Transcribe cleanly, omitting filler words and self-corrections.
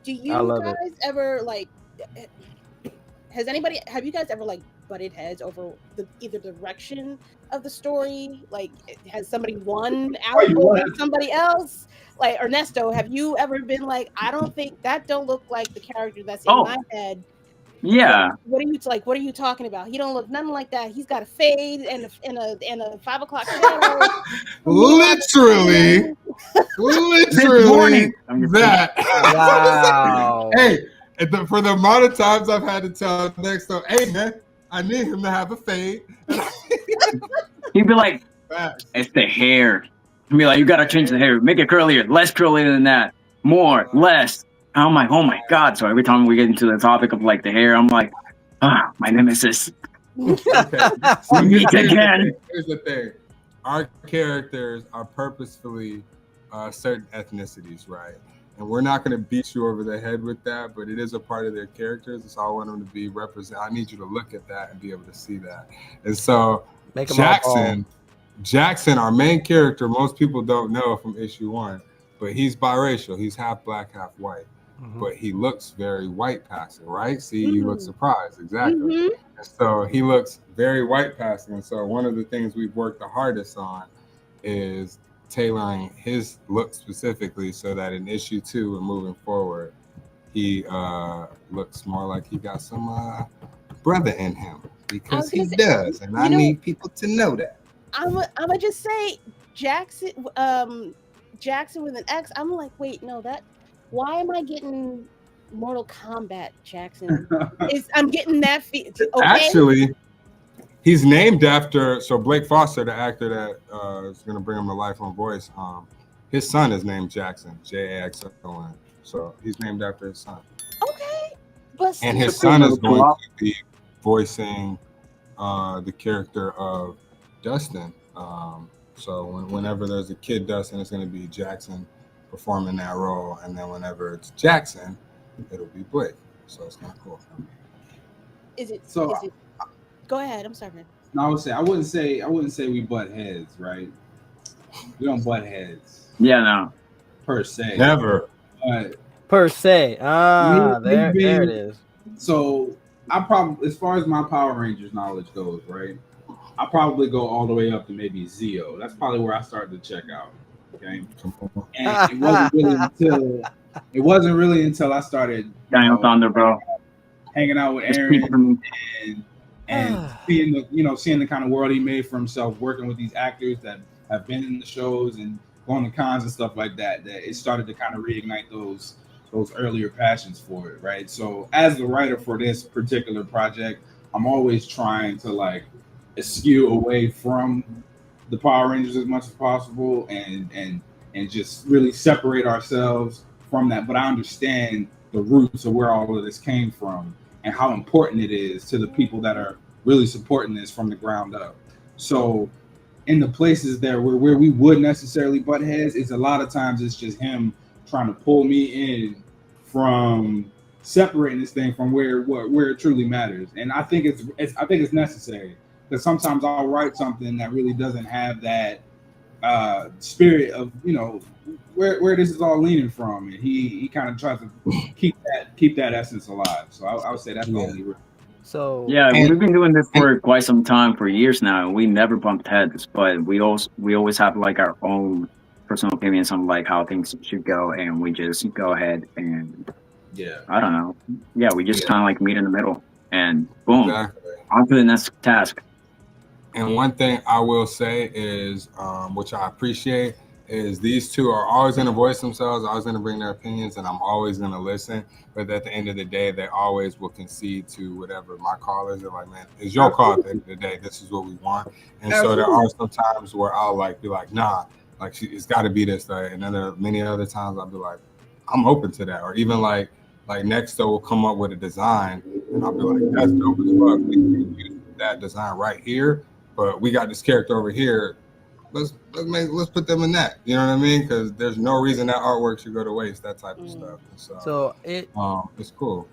Do I you love it. guys ever like? Have you guys ever like butted heads over the either direction of the story? Like, has somebody won Oh, out you over won. somebody else? Like Ernesto, have you ever been like, I don't think that don't look like the character that's in my Oh, head? yeah. What are you like? What are you talking about? He don't look nothing like that. He's got a fade and a 5 o'clock shadow. Literally, This morning. that. Wow. Hey, for the amount of times I've had to tell next to, hey man, I need him to have a fade. He'd be like, Facts. it's the hair. He'd be like, you gotta change the hair. Make it curlier. Less curlier than that. More. Less. I'm like, oh my God. So every time we get into the topic of like the hair, I'm like, my nemesis. Okay. We meet again. Here's the thing. Our characters are purposefully certain ethnicities, right? And we're not going to beat you over the head with that, but it is a part of their characters. So I want them to be represent. I need you to look at that and be able to see that. And so Make 'em all Jackson, our main character, most people don't know from issue 1, but he's biracial. He's half black, half white. But he looks very white passing, right? See, you look surprised. Exactly. And so he looks very white passing. And so one of the things we've worked the hardest on is tailoring his look specifically so that in issue 2 and moving forward, he looks more like he got some brother in him, because he does. And I need people to know that. I'm gonna just say Jackson with an X. I'm like, wait, no, why am I getting Mortal Kombat Jackson? I'm getting that feel. Okay? Actually, he's named after, so Blake Foster, the actor that is going to bring him to life on voice, his son is named Jackson, Jaxon. So he's named after his son. Okay. And his son is going to be voicing the character of Dustin. So whenever there's a kid Dustin, it's going to be Jackson performing that role, and then whenever it's Jackson, it'll be Blake. So it's kind of cool. Is it? Go ahead. I'm sorry. No, I wouldn't say we butt heads, right? We don't butt heads. Yeah, no. Per se. Never. But per se. There it is. So I probably, as far as my Power Rangers knowledge goes, right? I probably go all the way up to maybe Zeo. That's probably where I started to check out. Okay. And it wasn't really until I started Daniel Thunder, bro, hanging out with Aaron and seeing the kind of world he made for himself, working with these actors that have been in the shows and going to cons and stuff like that, that it started to kind of reignite those earlier passions for it, right? So as the writer for this particular project, I'm always trying to like eschew away from the Power Rangers as much as possible and just really separate ourselves from that. But I understand the roots of where all of this came from and how important it is to the people that are really supporting this from the ground up. So in the places there where we would necessarily butt heads, is a lot of times it's just him trying to pull me in from separating this thing from where it truly matters. And I think it's necessary, because sometimes I'll write something that really doesn't have that spirit of where this is all leaning from, and he kind of tries to keep that essence alive. So I would say that's the only. So yeah, we've been doing this for quite some time, for years now. We never bumped heads, but we always have like our own personal opinions on like how things should go, and we just go ahead and I don't know. Yeah, we just kind of like meet in the middle, and boom, on to the next task. And one thing I will say is, which I appreciate, is these two are always going to voice themselves, always going to bring their opinions, and I'm always going to listen. But at the end of the day, they always will concede to whatever my call is. They're like, man, it's your call at the end of the day. This is what we want. And so there are some times where I'll like be like, nah, like it's got to be this way. And then there are many other times I'll be like, I'm open to that. Or even like Nexto will come up with a design, and I'll be like, that's dope as fuck. We can use that design right here, but we got this character over here. Let's put them in that. You know what I mean? Because there's no reason that artwork should go to waste. That type of stuff. So it's cool.